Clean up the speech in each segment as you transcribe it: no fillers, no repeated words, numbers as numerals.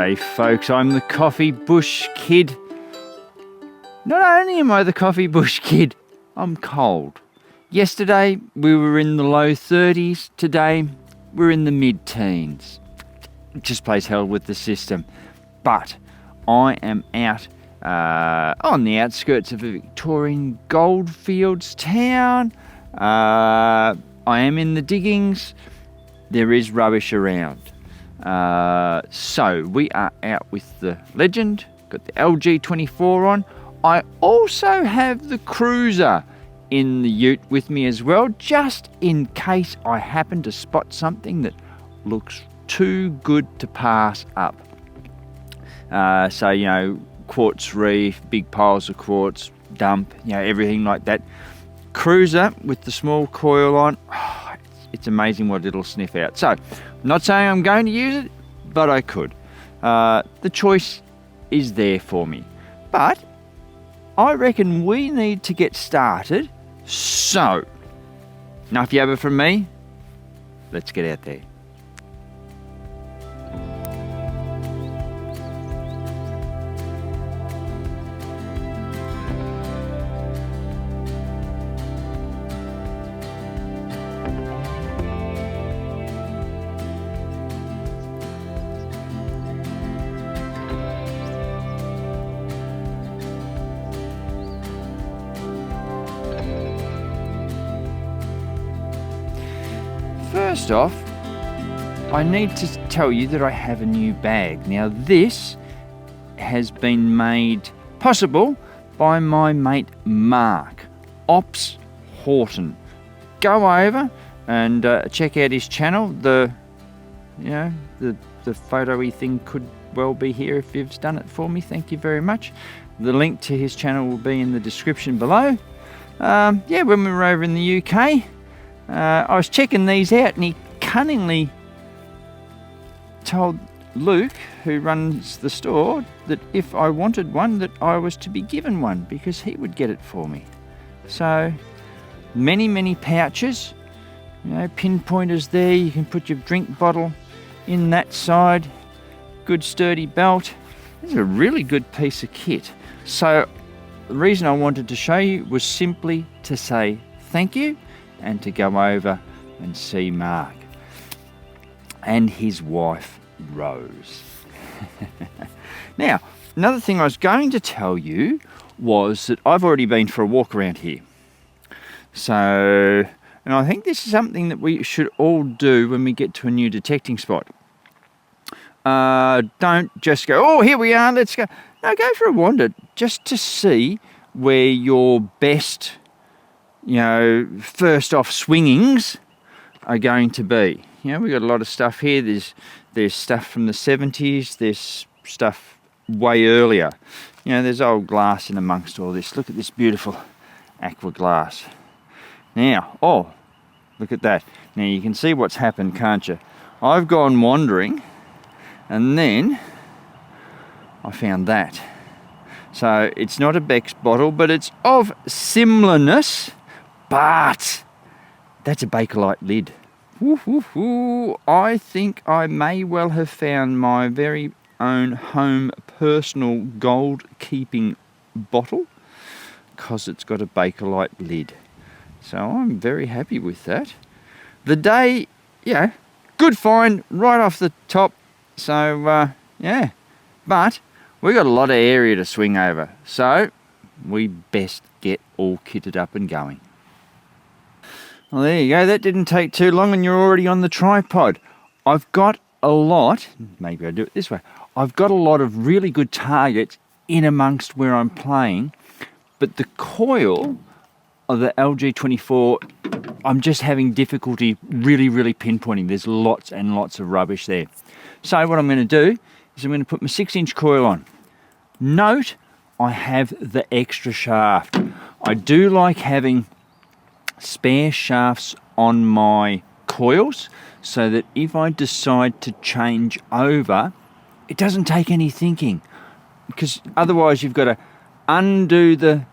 G'day folks, I'm the Coffee Bush Kid. Not only am I the Coffee Bush Kid, I'm cold. Yesterday we were in the low 30s, today we're in the mid-teens. It just plays hell with the system. But I am out on the outskirts of a Victorian goldfields town. I am in the diggings. There is rubbish around. So we are out with the Legend, got the LG24 on. I also have the Cruiser in the ute with me as well, just in case I happen to spot something that looks too good to pass up. So, you know, quartz reef, big piles of quartz, dump, you know, everything like that. Cruiser with the small coil on, it's amazing what it'll sniff out. So, I'm not saying I'm going to use it, but I could. The choice is there for me. But I reckon we need to get started. So, enough yabba from me. Let's get out there. First off, I need to tell you that I have a new bag. Now this has been made possible by my mate Mark, Ops Horton. Go over and check out his channel. The photo-y thing could well be here if you've done it for me. Thank you very much. The link to his channel will be in the description below. When we were over in the UK, I was checking these out and he cunningly told Luke, who runs the store, that if I wanted one, that I was to be given one because he would get it for me. So many pouches, you know, pinpointers there. You can put your drink bottle in that side. Good sturdy belt. This is a really good piece of kit. So the reason I wanted to show you was simply to say thank you and to go over and see Mark and his wife Rose. Now, another thing I was going to tell you was that I've already been for a walk around here. So, and I think this is something that we should all do when we get to a new detecting spot. Don't just go, oh, here we are, let's go. No, go for a wander just to see where your best, you know, first off swingings are going to be. You know, we've got a lot of stuff here. There's stuff from the 70s. There's stuff way earlier. You know, there's old glass in amongst all this. Look at this beautiful aqua glass. Now, oh, look at that. Now you can see what's happened, can't you? I've gone wandering and then I found that. So it's not a Beck's bottle, but it's of similarness. But that's a Bakelite lid. I think I may well have found my very own home personal gold keeping bottle because it's got a Bakelite lid. So I'm very happy with that. The day, yeah, good find right off the top. So yeah, but we've got a lot of area to swing over. So we best get all kitted up and going. Well, there you go. That didn't take too long and you're already on the tripod. I've got a lot, maybe I'll do it this way. I've got a lot of really good targets in amongst where I'm playing, but the coil of the LG24, I'm just having difficulty really pinpointing. There's lots and lots of rubbish there. So what I'm going to do is I'm going to put my 6-inch coil on. Note, I have the extra shaft. I do like having spare shafts on my coils so that if I decide to change over, it doesn't take any thinking, because otherwise you've got to undo the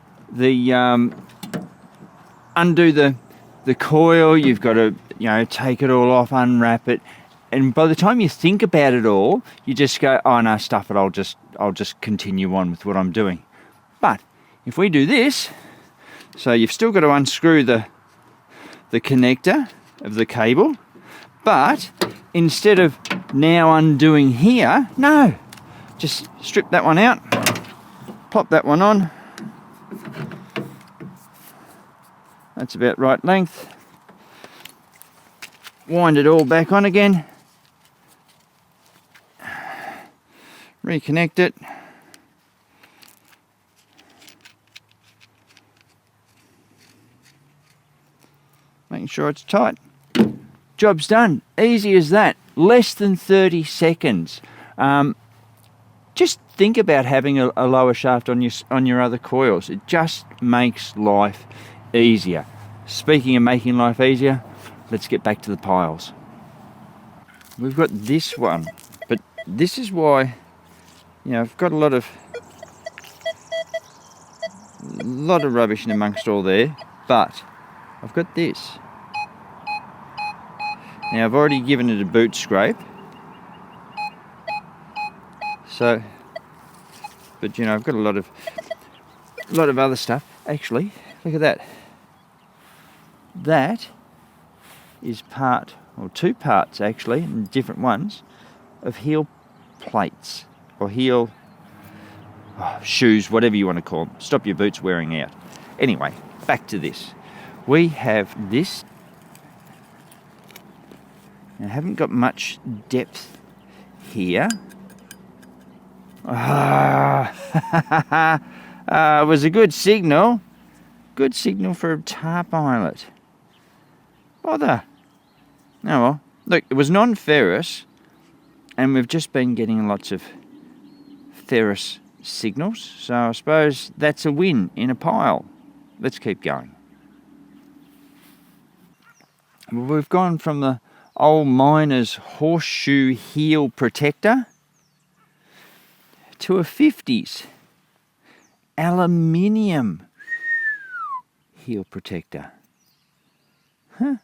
coil. You've got to, you know, take it all off, unwrap it. and by the time you think about it all, you just go, oh no, stuff it, I'll just continue on with what I'm doing. But if we do this, so you've still got to unscrew the connector of the cable, but instead of now undoing here, no, just strip that one out, pop that one on. That's about right length. Wind it all back on again. Reconnect it. Making sure it's tight. Job's done. Easy as that. Less than 30 seconds. Just think about having a lower shaft on your other coils. It just makes life easier. Speaking of making life easier, let's get back to the piles. We've got this one, but this is why, I've got a lot of rubbish in amongst all there, but I've got this. Now I've already given it a boot scrape. So, but I've got a lot of other stuff. Actually, look at that. That is two parts actually, and different ones, of heel plates or heel shoes, whatever you want to call them. Stop your boots wearing out. Anyway, back to this. We have this. I haven't got much depth here. It was a good signal. Good signal for a tar pilot. Bother. Oh well. Look, it was non-ferrous, and we've just been getting lots of ferrous signals, so I suppose that's a win in a pile. Let's keep going. Well, we've gone from the old miner's horseshoe heel protector to a 50s aluminium heel protector. Huh?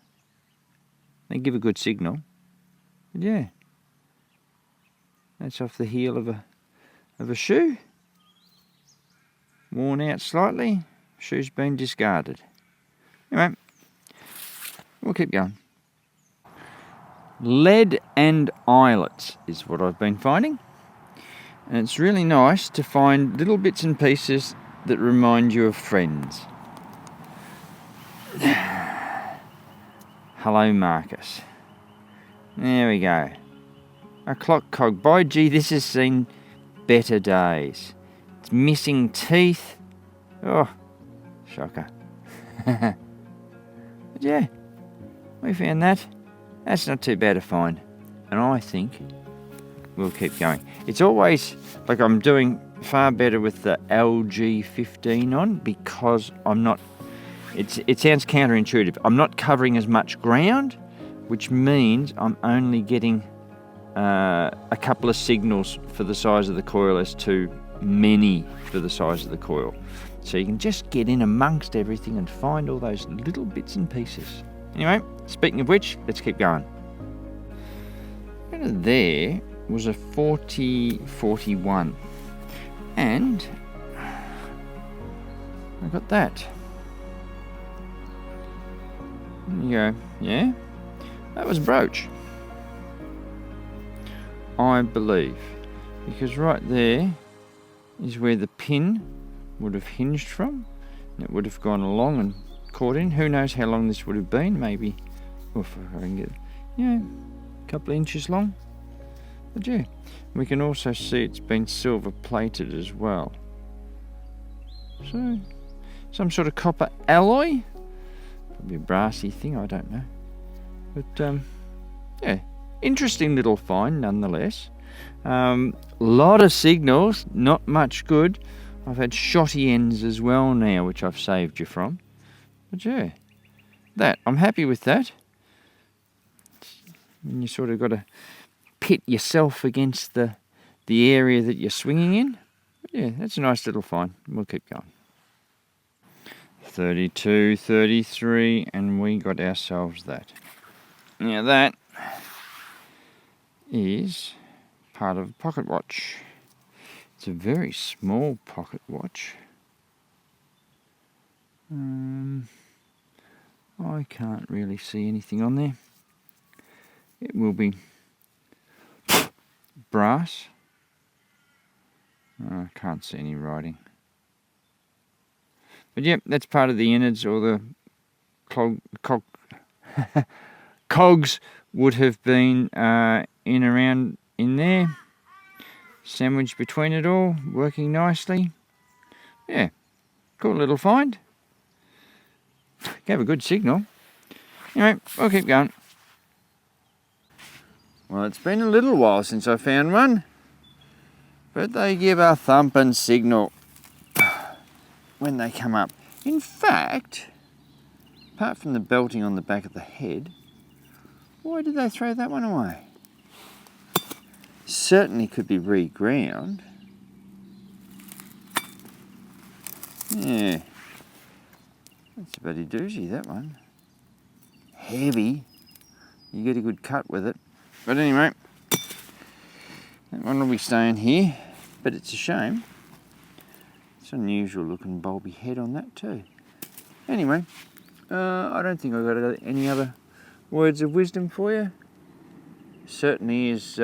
They give a good signal. But yeah. That's off the heel of a shoe. Worn out slightly. Shoe's been discarded. Anyway, we'll keep going. Lead and eyelets is what I've been finding. And it's really nice to find little bits and pieces that remind you of friends. Hello, Marcus. There we go. A clock cog. By gee, this has seen better days. It's missing teeth. Oh, shocker. But yeah, we found that. That's not too bad a find. And I think we'll keep going. It's always, like, I'm doing far better with the LG15 on because I'm not, it sounds counterintuitive. I'm not covering as much ground, which means I'm only getting a couple of signals for the size of the coil as to many for the size of the coil. So you can just get in amongst everything and find all those little bits and pieces. Anyway, speaking of which, let's keep going. There was a 4041, and I got that. There you go. Yeah, that was a brooch, I believe, because right there is where the pin would have hinged from, and it would have gone along and caught in. Who knows how long this would have been? Maybe, if I can get, a couple of inches long. But yeah, we can also see it's been silver plated as well. So, some sort of copper alloy, probably a brassy thing, I don't know. But yeah, interesting little find nonetheless. Lot of signals, not much good. I've had shotty ends as well now, which I've saved you from. But yeah, that, I'm happy with that. And you sort of got to pit yourself against the area that you're swinging in. But yeah, that's a nice little find. We'll keep going. 32, 33, and we got ourselves that. Now that is part of a pocket watch. It's a very small pocket watch. I can't really see anything on there. It will be brass. I can't see any writing. But yep, that's part of the innards, or the cogs would have been in there, sandwiched between it all, working nicely. Yeah, cool little find. Gave a good signal. Anyway, we'll keep going. Well, it's been a little while since I found one, but they give a thumping signal when they come up. In fact, apart from the belting on the back of the head, why did they throw that one away? Certainly could be reground. Yeah, that's a bloody doozy, that one. Heavy. You get a good cut with it. But anyway, that one will be staying here, but it's a shame. It's an unusual looking bulby head on that too. Anyway, I don't think I've got any other words of wisdom for you. Certainly is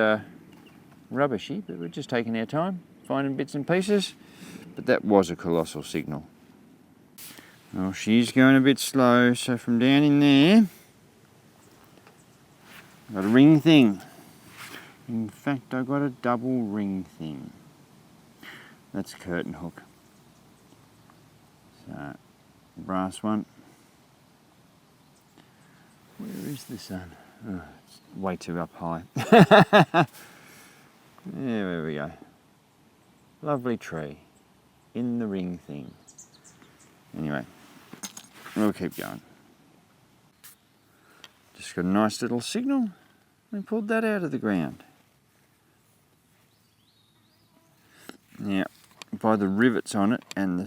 rubbishy, but we're just taking our time, finding bits and pieces. But that was a colossal signal. Well, she's going a bit slow, so from down in there, I've got a ring thing. In fact, I've got a double ring thing. That's a curtain hook. So, brass one. Where is the sun? Oh, it's way too up high. There we go. Lovely tree in the ring thing. Anyway, we'll keep going. Just got a nice little signal. We pulled that out of the ground. Now, by the rivets on it and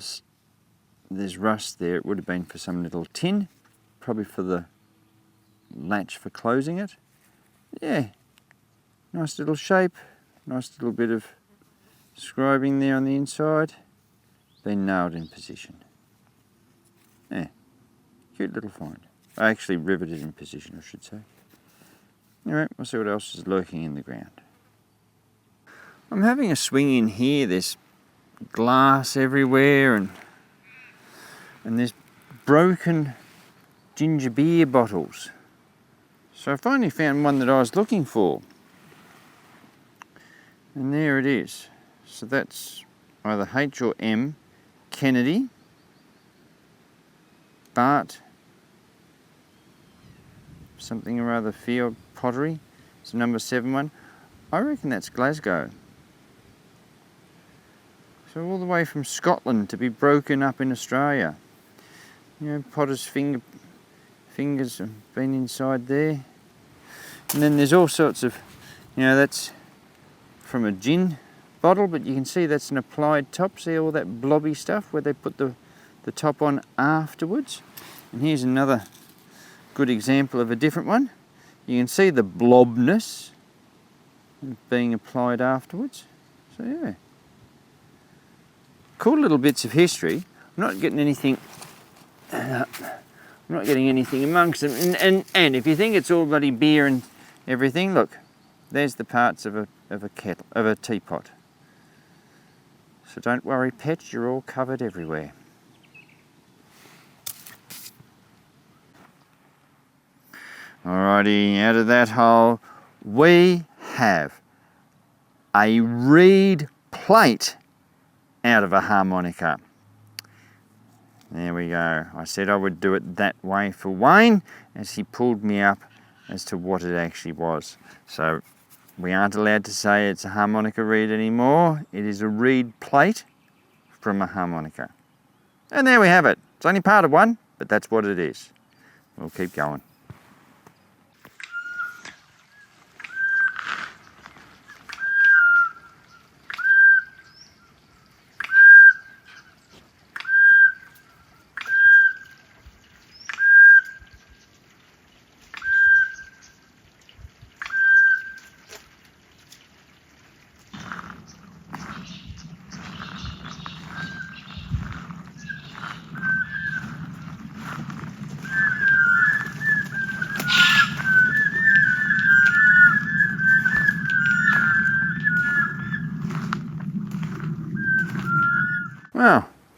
there's rust there, it would have been for some little tin, probably for the latch for closing it. Yeah, nice little shape, nice little bit of scribing there on the inside, been nailed in position. Yeah, cute little find. Actually riveted in position, I should say. Alright, we'll see what else is lurking in the ground. I'm having a swing in here. There's glass everywhere and there's broken ginger beer bottles. So I finally found one that I was looking for. And there it is. So that's either H or M, Kennedy, Bart, something or other, Field Pottery. It's a number 7 one. I reckon that's Glasgow. So all the way from Scotland to be broken up in Australia. You know, potter's fingers have been inside there. And then there's all sorts of, you know, that's from a gin bottle, but you can see that's an applied top. See all that blobby stuff where they put the top on afterwards? And here's another good example of a different one. You can see the blobness being applied afterwards. So yeah, cool little bits of history. I'm not getting anything. I'm not getting anything amongst them. And if you think it's all bloody beer and everything, look, there's the parts of a kettle, of a teapot. So don't worry, pets, you're all covered everywhere. Alrighty, out of that hole, we have a reed plate out of a harmonica. There we go. I said I would do it that way for Wayne as he pulled me up as to what it actually was. So we aren't allowed to say it's a harmonica reed anymore. It is a reed plate from a harmonica. And there we have it. It's only part of one, but that's what it is. We'll keep going.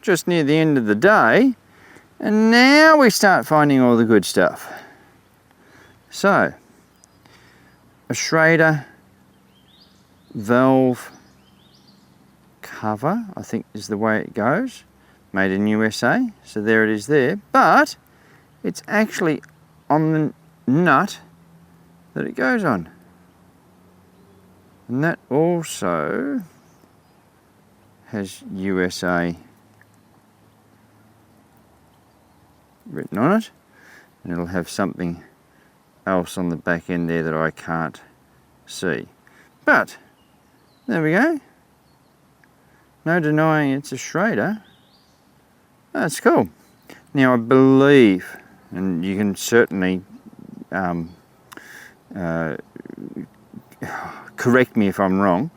just near the end of the day, and now we start finding all the good stuff. So, a Schrader valve cover, I think is the way it goes, made in USA, so there it is there, but it's actually on the nut that it goes on. And that also has USA written on it, and it'll have something else on the back end there that I can't see. But there we go. No denying it's a Schrader. That's cool. Now I believe, and you can certainly correct me if I'm wrong,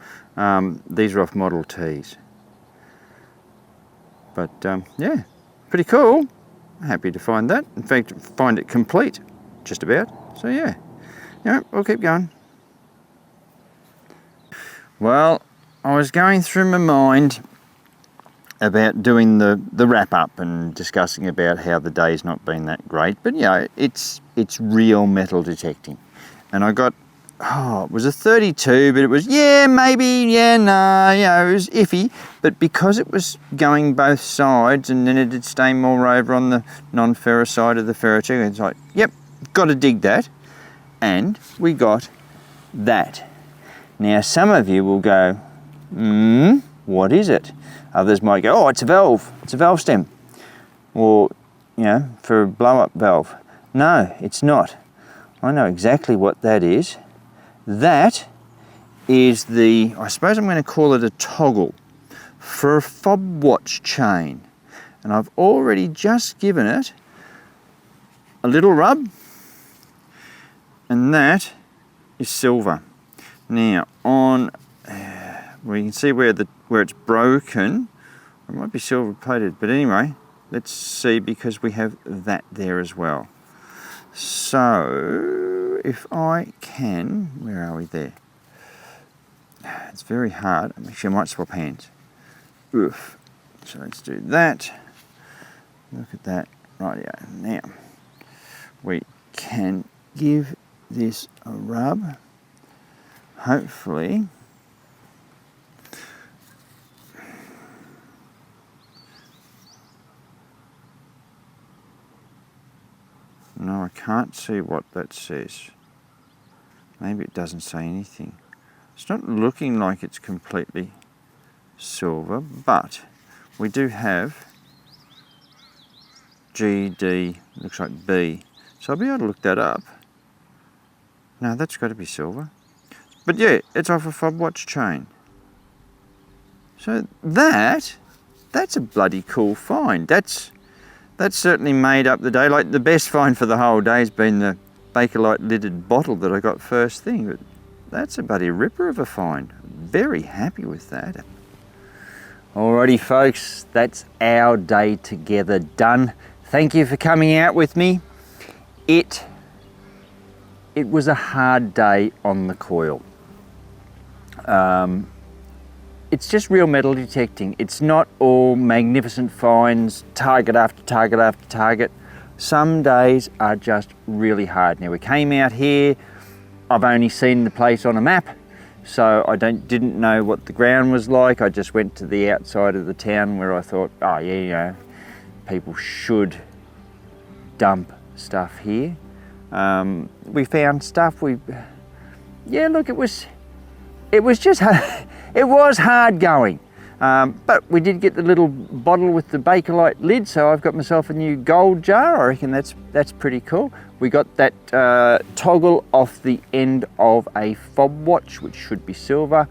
these are off Model Ts. But yeah, pretty cool. Happy to find that. In fact, find it complete, just about. So yeah, we'll keep going. Well, I was going through my mind about doing the wrap up and discussing about how the day's not been that great, but yeah, it's real metal detecting. And I got, it was a 32, but it was, maybe, nah, it was iffy. But because it was going both sides and then it did stay more over on the non-ferrous side of the ferrite, it's like, yep, got to dig that. And we got that. Now, some of you will go, what is it? Others might go, oh, it's a valve stem. Or, for a blow-up valve. No, it's not. I know exactly what that is. That is I suppose I'm going to call it a toggle for a fob watch chain. And I've already just given it a little rub, and that is silver. Now, on where you can see where it's broken, it might be silver plated, but anyway, let's see, because we have that there as well. So, if I can, where are we there? It's very hard. Actually, I might swap hands. Oof. So let's do that. Look at that. Rightio. Now, we can give this a rub. Hopefully, no, I can't see what that says. Maybe it doesn't say anything. It's not looking like it's completely silver, but we do have GD, looks like B. So I'll be able to look that up. No, that's got to be silver. But yeah, it's off a fob watch chain. So that's a bloody cool find. That's certainly made up the day. Like, the best find for the whole day has been the Bakelite lidded bottle that I got first thing. But that's a bloody ripper of a find. Very happy with that. Alrighty folks, that's our day together done. Thank you for coming out with me. It was a hard day on the coil. It's just real metal detecting. It's not all magnificent finds, target after target after target. Some days are just really hard. Now, we came out here, I've only seen the place on a map, so I didn't know what the ground was like. I just went to the outside of the town where I thought, oh yeah, people should dump stuff here. We found stuff. Look, it was just it was hard going, but we did get the little bottle with the Bakelite lid, so I've got myself a new gold jar. I reckon that's pretty cool. We got that toggle off the end of a fob watch, which should be silver.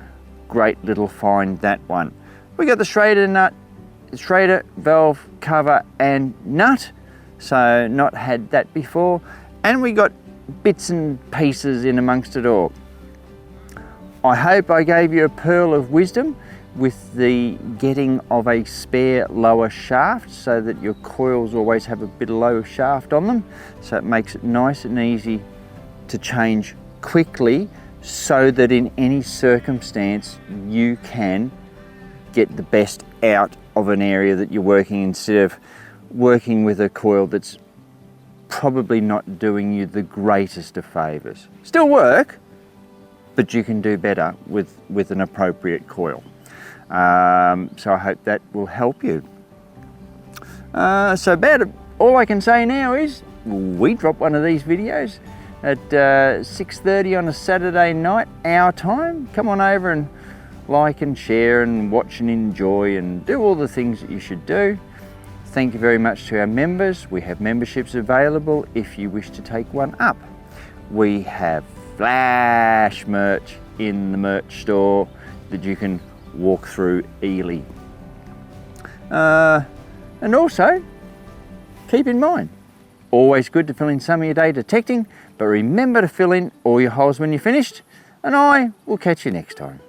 Great little find, that one. We got the Schrader valve cover and nut, so not had that before, and we got bits and pieces in amongst it all. I hope I gave you a pearl of wisdom with the getting of a spare lower shaft, so that your coils always have a bit of lower shaft on them, so it makes it nice and easy to change quickly, so that in any circumstance you can get the best out of an area that you're working instead of working with a coil that's probably not doing you the greatest of favours. Still work, but you can do better with an appropriate coil. So I hope that will help you. So about all I can say now is we drop one of these videos at 6:30 on a Saturday night, our time. Come on over and like and share and watch and enjoy and do all the things that you should do. Thank you very much to our members. We have memberships available if you wish to take one up. We have flash merch in the merch store that you can walk through easily. And also, keep in mind, always good to fill in some of your day detecting, but remember to fill in all your holes when you're finished, and I will catch you next time.